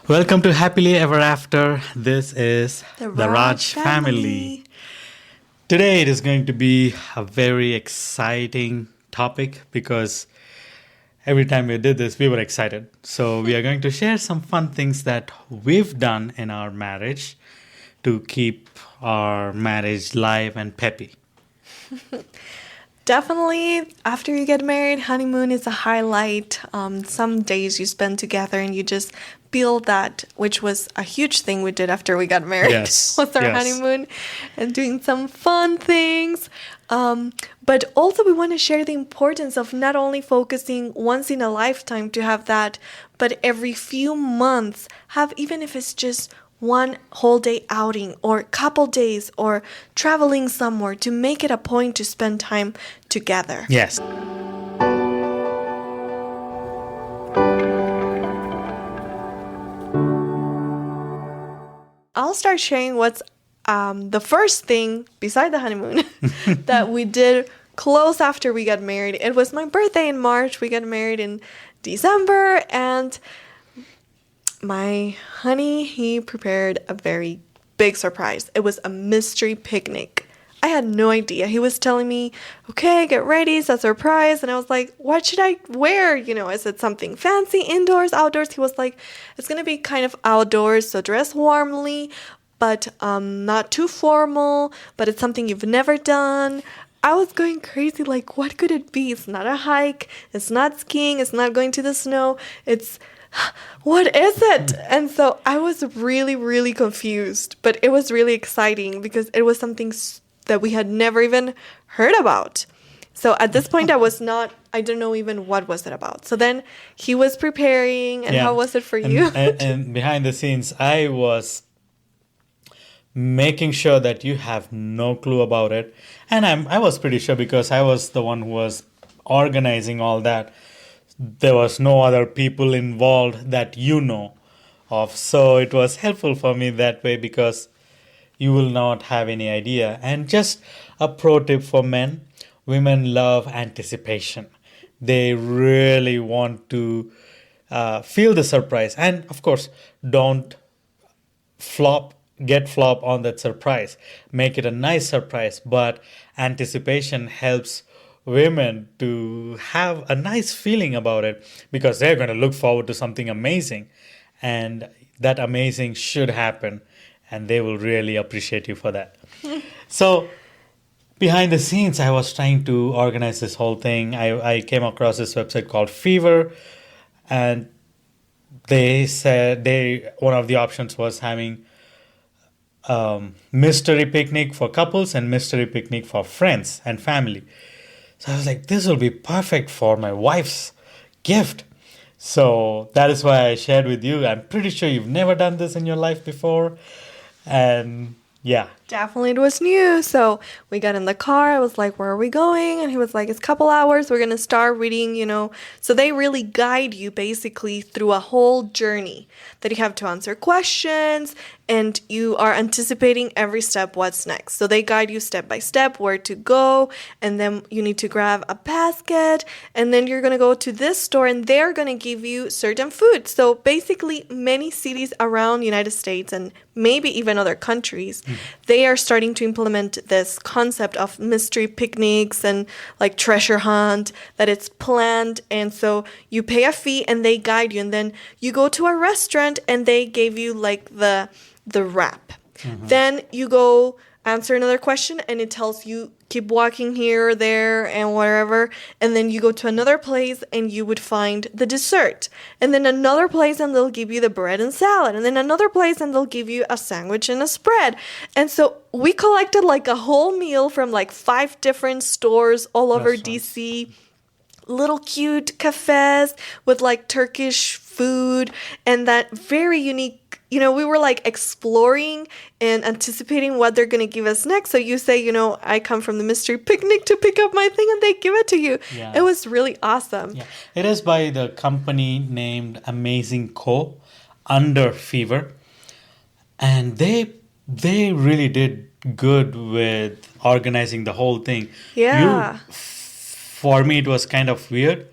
Welcome to Happily Ever After. This is The the Raj Raj family. Today it is going to be a very exciting topic because every time we did this, we were excited. So, we are going to share some fun things that we've done in our marriage to keep our marriage live and peppy. Definitely, after you get married, honeymoon is a highlight. Some days you spend together and you just feel that, which was a huge thing we did after we got married, Yes, was our yes. honeymoon and doing some fun things. But also, we want to share the importance of not only focusing once in a lifetime to have that, but every few months have, even if it's just one whole day outing or couple days or traveling somewhere, to make it a point to spend time together. Yes. I'll start sharing what's the first thing beside the honeymoon that we did close after we got married. It was my birthday in March. We got married in December, and my honey, he prepared a very big surprise. It was a mystery picnic. I had no idea. He was telling me, okay, get ready, it's a surprise. And I was like, what should I wear? Is it something fancy, indoors, outdoors? He was like, it's going to be kind of outdoors, so dress warmly, but not too formal, but it's something you've never done. I was going crazy, like, what could it be? It's not a hike, it's not skiing, it's not going to the snow, it's what is it? And so I was really, really confused, but it was really exciting because it was something that we had never even heard about. So at this point, I don't know even what was it about. So then he was preparing, and Yeah. how was it for you? And behind the scenes, I was making sure that you have no clue about it. And I was pretty sure because I was the one who was organizing all that. There was no other people involved that you know of. So it was helpful for me that way because you will not have any idea. And just a pro tip for men, women love anticipation. They really want to feel the surprise. And of course, don't get flop on that surprise. Make it a nice surprise, but anticipation helps women to have a nice feeling about it because they're going to look forward to something amazing, and that amazing should happen, and they will really appreciate you for that. So behind the scenes, I was trying to organize this whole thing. I came across this website called Fever, and they said one of the options was having mystery picnic for couples and mystery picnic for friends and family. So I was like, this will be perfect for my wife's gift. So that is why I shared with you. I'm pretty sure you've never done this in your life before. And yeah. Definitely it was new. So we got in the car. I was like, where are we going? And he was like, it's a couple hours. We're going to start reading. So they really guide you basically through a whole journey that you have to answer questions, and you are anticipating every step what's next. So they guide you step by step where to go, and then you need to grab a basket, and then you're going to go to this store and they're going to give you certain food. So basically many cities around the United States and maybe even other countries, they are starting to implement this concept of mystery picnics and like treasure hunt, that it's planned. And so you pay a fee and they guide you, and then you go to a restaurant and they gave you like the wrap. Then you go answer another question and it tells you keep walking here or there and wherever, and then you go to another place and you would find the dessert, and then another place and they'll give you the bread and salad, and then another place and they'll give you a sandwich and a spread. And so we collected like a whole meal from like 5 different stores all over Restaurants. DC, little cute cafes with like Turkish food and that very unique. We were like exploring and anticipating what they're going to give us next. So you say, I come from the mystery picnic to pick up my thing, and they give it to you. Yeah. It was really awesome. Yeah. It is by the company named Amazing Co. under Fever. And they really did good with organizing the whole thing. Yeah. For me, it was kind of weird.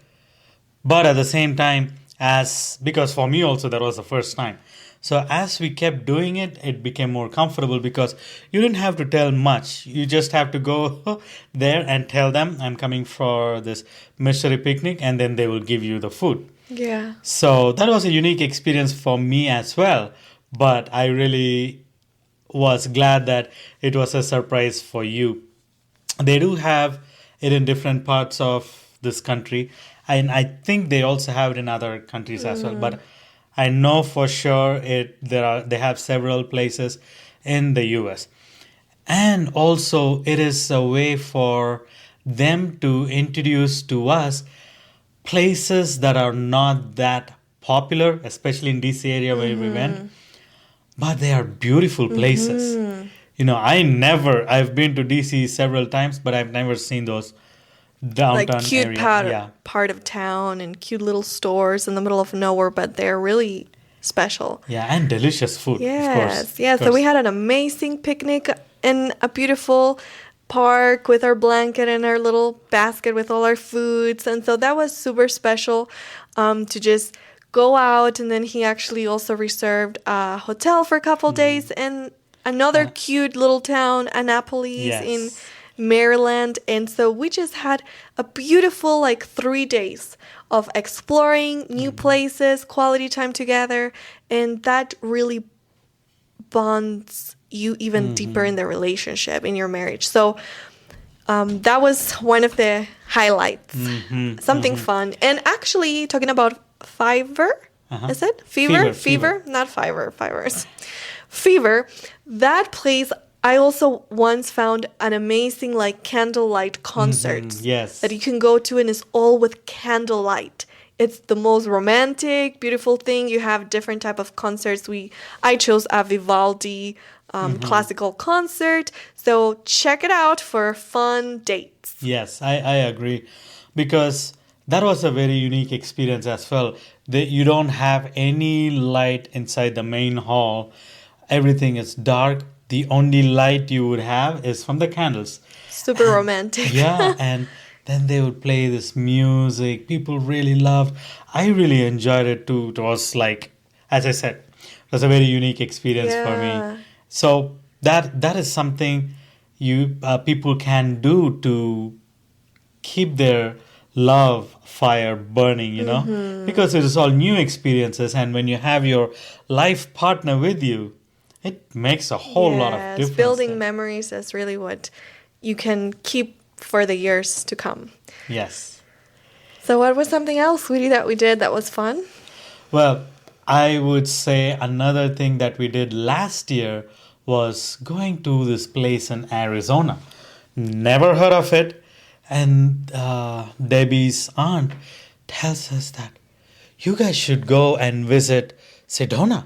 But at the same time, as because for me also that was the first time. So as we kept doing it, it became more comfortable because you didn't have to tell much. You just have to go there and tell them I'm coming for this mystery picnic, and then they will give you the food. Yeah. So that was a unique experience for me as well. But I really was glad that it was a surprise for you. They do have it in different parts of this country, and I think they also have it in other countries as well. But I know for sure they have several places in the US. And also it is a way for them to introduce to us places that are not that popular, especially in DC area where we went, but they are beautiful places. I've been to DC several times, but I've never seen those Like downtown cute area. Yeah. part of town and cute little stores in the middle of nowhere, but they're really special. Yeah, and delicious food, of course. Yes, yeah. Of So we course. had an amazing picnic in a beautiful park with our blanket and our little basket with all our foods, and so that was super special to just go out. And then he actually also reserved a hotel for a couple days in another cute little town, Annapolis in Yes. Maryland. And so we just had a beautiful like 3 days of exploring new places, quality time together, and that really bonds you even deeper in the relationship in your marriage. So that was one of the highlights. Something fun. And actually, talking about Fiverr, is it? Fever? Fever. Not Fiverr. Fivers. Fever. That place, I also once found an amazing like candlelight concerts Yes. that you can go to, and it's all with candlelight. It's the most romantic, beautiful thing. You have different type of concerts. I chose a Vivaldi classical concert. So check it out for fun dates. Yes, I agree. Because that was a very unique experience as well. You don't have any light inside the main hall. Everything is dark. The only light you would have is from the candles. Super romantic. Yeah, and then they would play this music. People really loved. I really enjoyed it too. It was like, as I said, it was a very unique experience for Yeah. me. So that is something you people can do to keep their love fire burning, because it is all new experiences, and when you have your life partner with you, it makes a whole lot of Yes, difference. building there. memories is really what you can keep for the years to come. Yes. So what was something else, sweetie, that we did that was fun? Well, I would say another thing that we did last year was going to this place in Arizona. Never heard of it. And Debbie's aunt tells us that you guys should go and visit Sedona.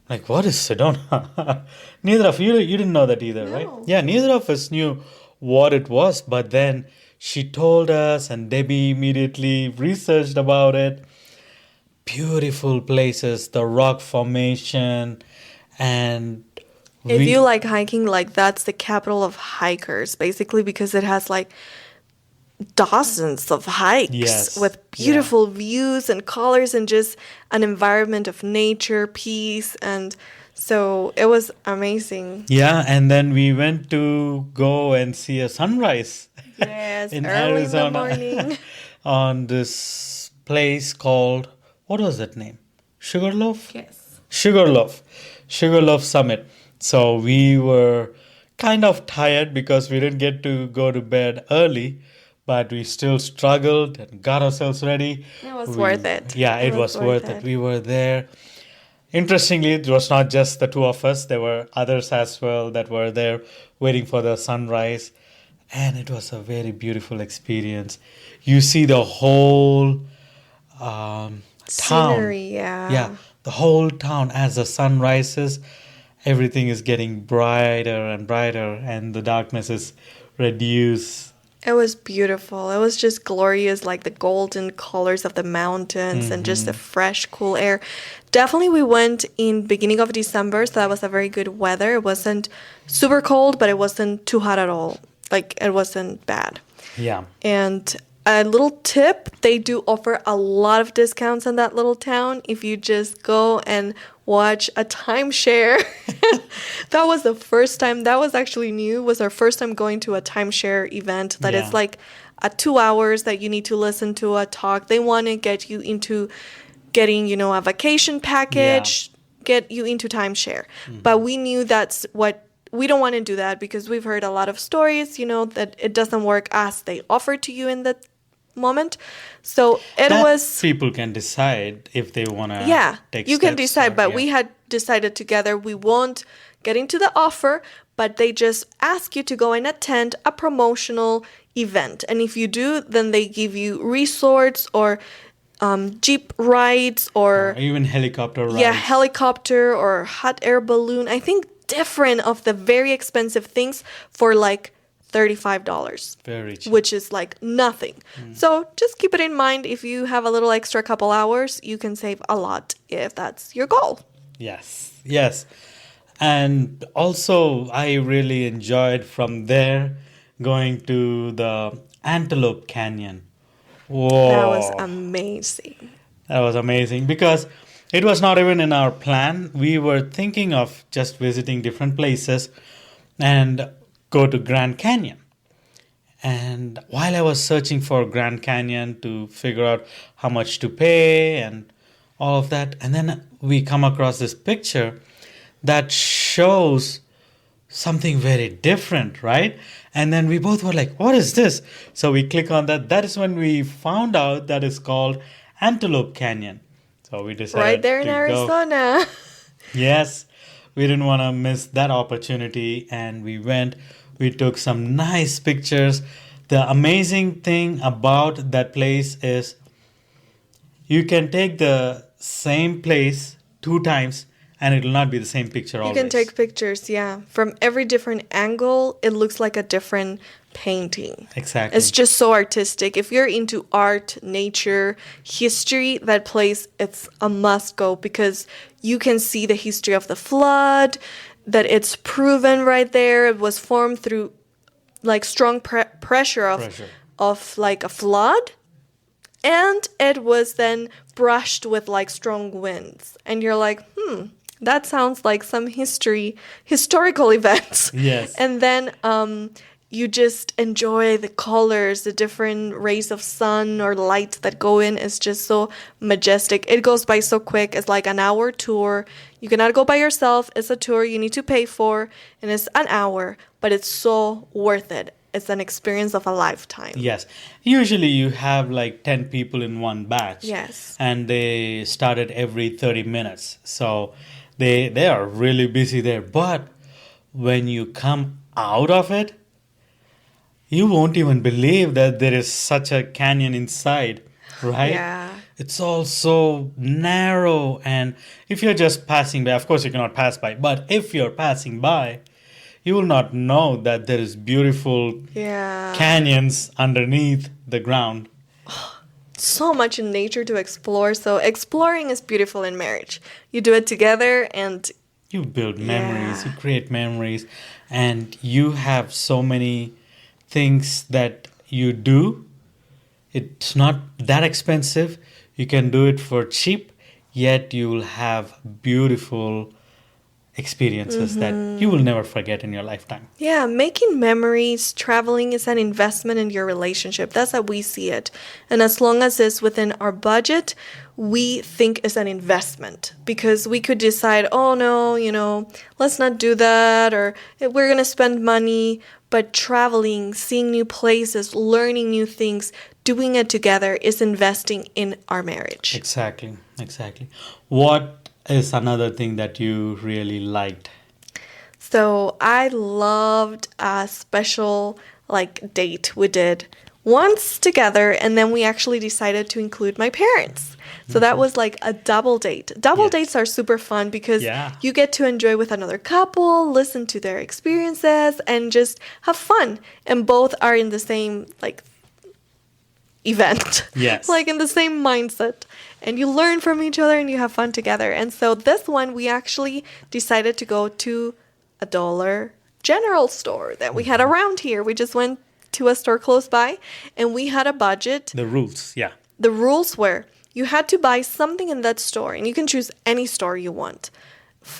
Like, what is Sedona? Neither of you didn't know that either, right? No. Yeah, neither of us knew what it was. But then she told us, and Debbie immediately researched about it. Beautiful places, the rock formation, and If you like hiking, like that's the capital of hikers, basically, because it has like dozens of hikes Yes, with beautiful views and colors and just an environment of nature, peace, and so it was amazing. Yeah, and then we went to go and see a sunrise Yes, in early in the Arizona morning. on this place called, what was that name? Sugarloaf? Yes. Sugarloaf Summit. So we were kind of tired because we didn't get to go to bed early, but we still struggled and got ourselves ready. It was worth it. Yeah, it was worth it. We were there. Interestingly, it was not just the two of us. There were others as well that were there waiting for the sunrise. And it was a very beautiful experience. You see the whole town. Scenery, yeah. Yeah, the whole town as the sun rises, everything is getting brighter and brighter, and the darkness is reduced. It was beautiful. It was just glorious, like the golden colors of the mountains and just the fresh, cool air. Definitely, we went in beginning of December, so that was a very good weather. It wasn't super cold, but it wasn't too hot at all. Like, it wasn't bad. Yeah. And a little tip, they do offer a lot of discounts in that little town if you just go and watch a timeshare. That was the first time, that was actually new, was our first time going to a timeshare event that is Yeah. like 2 hours that you need to listen to a talk. They want to get you into getting, a vacation Yeah. package, get you into timeshare. But we knew that's what we don't want to do that because we've heard a lot of stories, that it doesn't work as they offer to you in that moment. So it That was, people can decide if they want to yeah, take you can steps decide, or, but yeah. we had decided together we won't get into the offer, but they just ask you to go and attend a promotional event. And if you do, then they give you resorts or jeep rides or Even helicopter yeah, rides. helicopter or hot air balloon. I think different of the very expensive things for like $35, Very cheap. which is like nothing. So just keep it in mind. If you have a little extra couple hours, you can save a lot if that's your goal. Yes, yes. And also, I really enjoyed from there going to the Antelope Canyon. That was Whoa, amazing. that was amazing because it was not even in our plan. We were thinking of just visiting different places and go to Grand Canyon. And while I was searching for Grand Canyon to figure out how much to pay and all of that, and then we come across this picture that shows something very different, right? And then we both were like, what is this? So we click on that. That is when we found out that it's called Antelope Canyon. So we Right decided there in to go. Arizona. Yes, we didn't want to miss that opportunity and we went. We took some nice pictures. The amazing thing about that place is you can take the same place 2 times and it will not be the same picture You always. can take pictures, yeah. From every different angle, it looks like a different painting. Exactly. It's just so artistic. If you're into art, nature, history, that place, it's a must go because you can see the history of the flood, that it's proven right there. It was formed through like strong pressure Pressure. of like a flood, and it was then brushed with like strong winds. And you're like, that sounds like some historical events. Yes. And then you just enjoy the colors, the different rays of sun or light that go in. It's just so majestic. It goes by so quick. It's like an hour tour. You cannot go by yourself. It's a tour you need to pay for, and it's an hour, but it's so worth it. It's an experience of a lifetime. Yes. Usually you have like 10 people in one batch. Yes. And they started every 30 minutes. So they are really busy there. But when you come out of it, you won't even believe that there is such a canyon inside, right? Yeah. It's all so narrow. And if you're just passing by, of course you cannot pass by, but if you're passing by, you will not know that there is beautiful Yeah. canyons underneath the ground. So much in nature to explore. So exploring is beautiful in marriage. You do it together and You build memories, Yeah. you create memories, and you have so many things that you do. It's not that expensive. You can do it for cheap, yet you will have beautiful experiences that you will never forget in your lifetime. yeah, making memories, traveling is an investment in your relationship. That's how we see it. And as long as it's within our budget, we think it's an investment because we could decide, oh no, let's not do that, or we're going to spend money. But traveling, seeing new places, learning new things, doing it together is investing in our marriage. Exactly, exactly. What is another thing that you really liked? So I loved a special like date we did once together, and then we actually decided to include my parents. So that was like a double date. Double Yes. dates are super fun because Yeah. you get to enjoy with another couple, listen to their experiences, and just have fun. And both are in the same like event. Yes. Like in the same mindset. And you learn from each other and you have fun together. And so this one we actually decided to go to a Dollar General store that we had around here. We just went to a store close by, and we had a budget. The rules, yeah. The rules were you had to buy something in that store, and you can choose any store you want.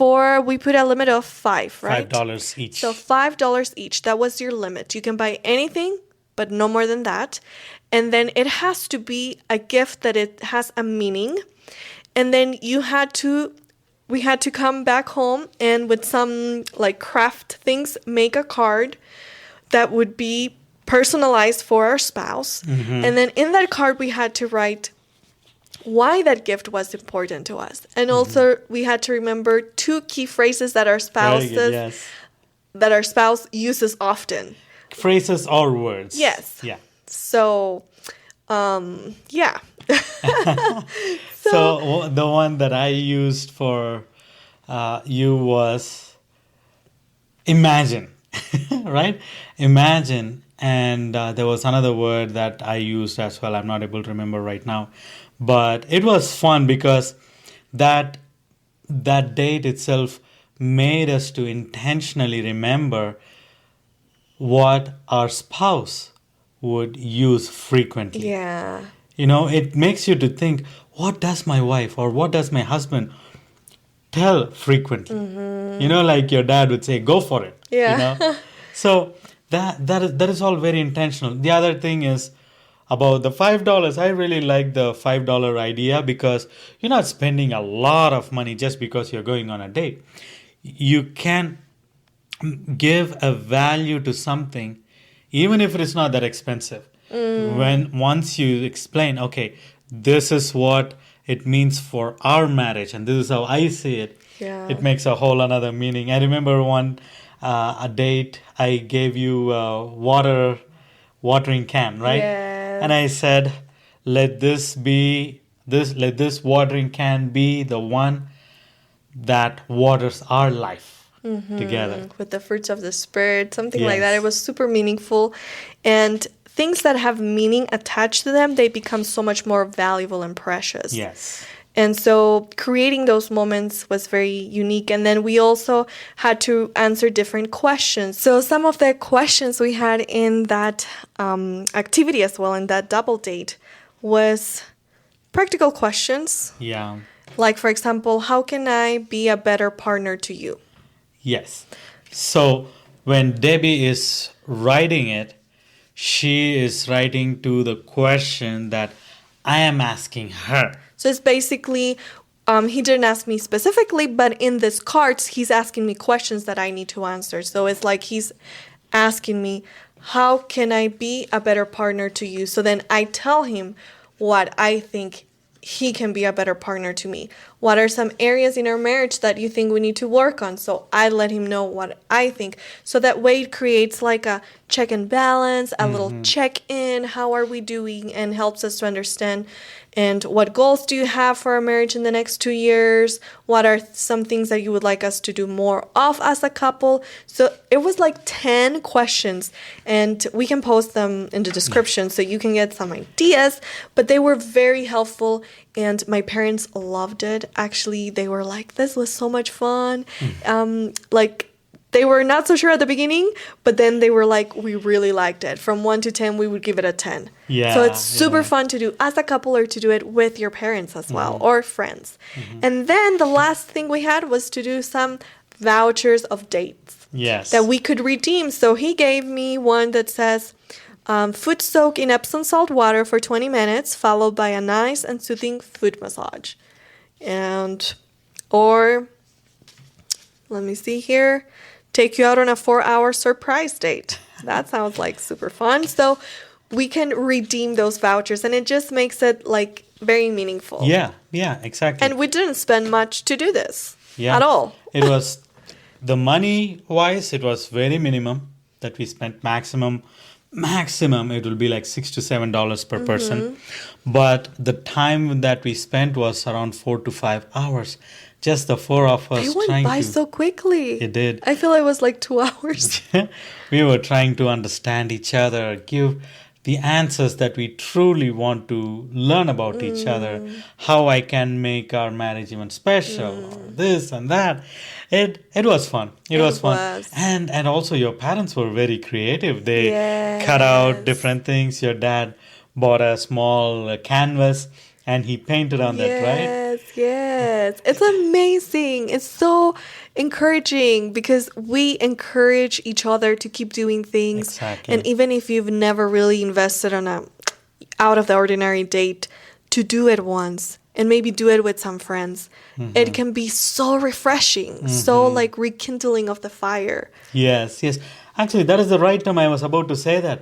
We put a limit of five, right? $5 each. So $5 each. That was your limit. You can buy anything, but no more than that. And then it has to be a gift that it has a meaning. And then we had to come back home and with some like craft things, make a card that would be personalized for our spouse. And then in that card, we had to write why that gift was important to us. And also we had to remember 2 key phrases that our Very good, yes. that our spouse uses often. Phrases or words. Yes. Yeah. So, yeah. So the one that I used for you was imagine, right? Imagine. And there was another word that I used as well. I'm not able to remember right now. But it was fun because that date itself made us to intentionally remember what our spouse would use frequently. Yeah. It makes you to think, what does my wife or what does my husband tell frequently? Like your dad would say, go for it. Yeah. So that is all very intentional. The other thing is about the $5. I really like the $5 idea because you're not spending a lot of money just because you're going on a date. You can give a value to something even if it is not that expensive. Once you explain, okay, this is what it means for our marriage and this is how I see it, it makes a whole another meaning. I remember a date I gave you a watering can, right? Yes. And I said, let this watering can be the one that waters our life together. With the fruits of the Spirit, something like Yes. that. It was super meaningful. And things that have meaning attached to them, they become so much more valuable and precious. Yes. And so creating those moments was very unique. And then we also had to answer different questions. So some of the questions we had in that activity as well, in that double date, was practical questions. Yeah. Like, for example, how can I be a better partner to you? Yes. So when Debbie is writing it, she is writing to the question that I am asking her. So it's basically, he didn't ask me specifically, but in this cards, he's asking me questions that I need to answer. So it's like he's asking me, how can I be a better partner to you? So then I tell him what I think he can be a better partner to me. What are some areas in our marriage that you think we need to work on? So I let him know what I think. So that way it creates like a check and balance, a little check-in. How are we doing? And helps us to understand. And what goals do you have for our marriage in the next 2 years? What are some things that you would like us to do more of as a couple? So it was like 10 questions, and we can post them in the description so you can get some ideas. But they were very helpful, and my parents loved it. Actually, they were like, this was so much fun. They were not so sure at the beginning, but then they were like, we really liked it. From 1 to 10, we would give it a 10. Yeah, So it's super fun to do as a couple or to do it with your parents as well or friends. And then the last thing we had was to do some vouchers of dates Yes. that we could redeem. So he gave me one that says, foot soak in Epsom salt water for 20 minutes, followed by a nice and soothing foot massage. Or, let me see here, take you out on a 4-hour surprise date. That sounds like super fun. So we can redeem those vouchers, and it just makes it like very meaningful. Yeah, exactly. And we didn't spend much to do this Yeah. at all. It was, the money wise, it was very minimum that we spent. Maximum, it will be like $6 to $7 per person. But the time that we spent was around 4 to 5 hours. Just the 4 of us It went trying by to. so quickly. It did. I feel it was like 2 hours. We were trying to understand each other, give the answers that we truly want to learn about each other, how I can make our marriage even special, or this and that. It was fun. It was It fun. was. And also your parents were very creative. They cut out Yes. different things. Your dad bought a small canvas and he painted on that, right? Yes, yes. It's amazing. It's so encouraging because we encourage each other to keep doing things. Exactly. And even if you've never really invested on a out of the ordinary date, to do it once and maybe do it with some friends. It can be so refreshing, so like rekindling of the fire. Yes, yes. Actually, that is the right time. I was about to say that.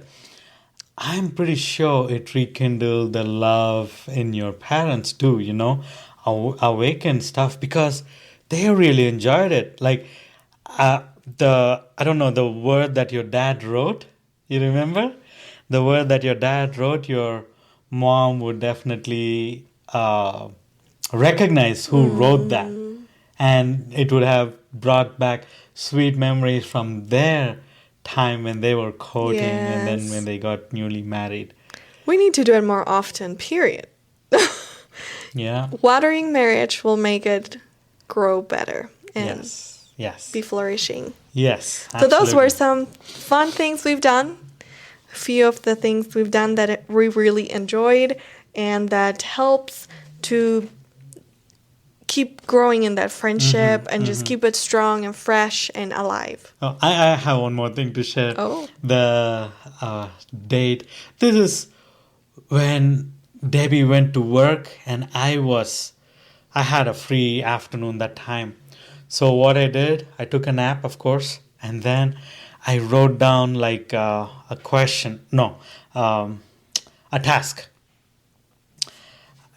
I'm pretty sure it rekindled the love in your parents too, awakened stuff because they really enjoyed it. Like I don't know, the word that your dad wrote, you remember? The word that your dad wrote, your mom would definitely recognize who wrote that. And it would have brought back sweet memories from their time when they were courting and then Yes. when they got newly married. We need to do it more often, period. Yeah. Watering marriage will make it grow better and Yes. Yes. be flourishing. Yes. So those were absolutely. some fun things we've done. A few of the things we've done that we really enjoyed and that helps to keep growing in that friendship and just keep it strong and fresh and alive. Oh, I have one more thing to share. Oh. The date. This is when Debbie went to work and I had a free afternoon that time. So what I did, I took a nap, of course, and then I wrote down like a question. No, a task.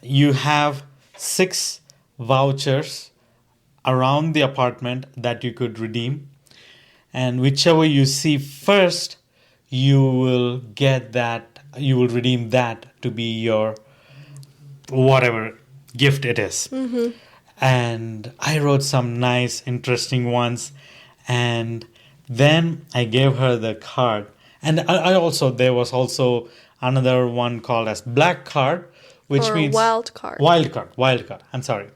You have 6 vouchers around the apartment that you could redeem, and whichever you see first, you will redeem that to be your whatever gift it is. And I wrote some nice interesting ones, and then I gave her the card. And I also, there was also another one called as black card, which Or means wild card. wild card, I'm sorry,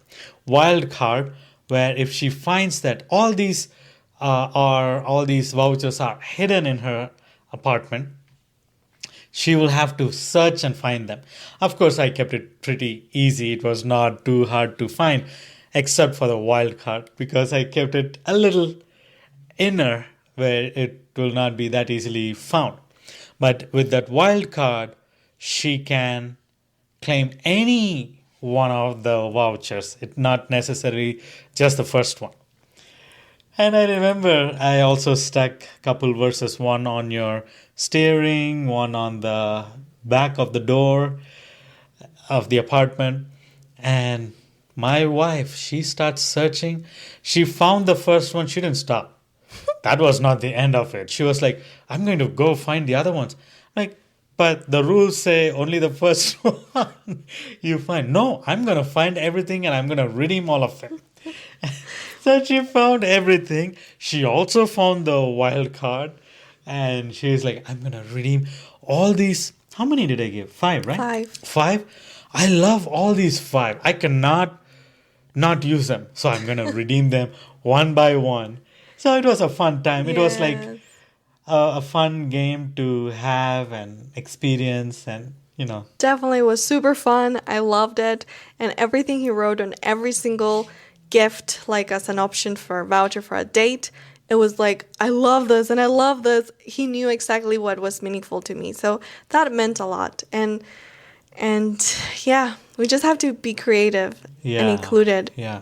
wild card, where if she finds that all these vouchers are hidden in her apartment, she will have to search and find them. Of course, I kept it pretty easy. It was not too hard to find, except for the wild card, because I kept it a little inner where it will not be that easily found. But with that wild card, she can claim any one of the vouchers. It's not necessarily just the first one. And I remember I also stuck a couple verses, one on your steering, one on the back of the door of the apartment. And my wife, she starts searching. She found the first one. She didn't stop. That was not the end of it. She was like, I'm going to go find the other ones. Like, but the rules say only the first one you find. No, I'm going to find everything and I'm going to redeem all of it. So she found everything. She also found the wild card. And she's like, I'm going to redeem all these. How many did I give? 5, right? 5. 5? I love all these 5. I cannot not use them. So I'm going to redeem them one by one. So it was a fun time. It was like Yes. a fun game to have and experience and, Definitely was super fun. I loved it. And everything he wrote on every single gift, like as an option for a voucher for a date, it was like, I love this and I love this. He knew exactly what was meaningful to me. So that meant a lot. And yeah, we just have to be creative and included. Yeah.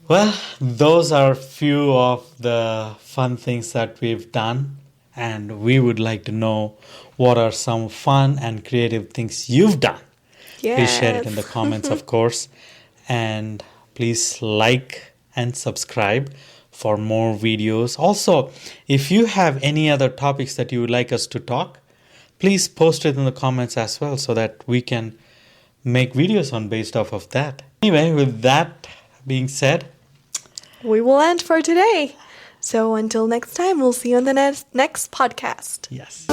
Well, those are a few of the fun things that we've done. And we would like to know what are some fun and creative things you've done. Please share it in the Yes. comments, of course. And please like and subscribe for more videos. Also, if you have any other topics that you would like us to talk, please post it in the comments as well so that we can make videos on based off of that. Anyway, with that being said, We will end for today. So until next time, we'll see you on the next podcast. yes.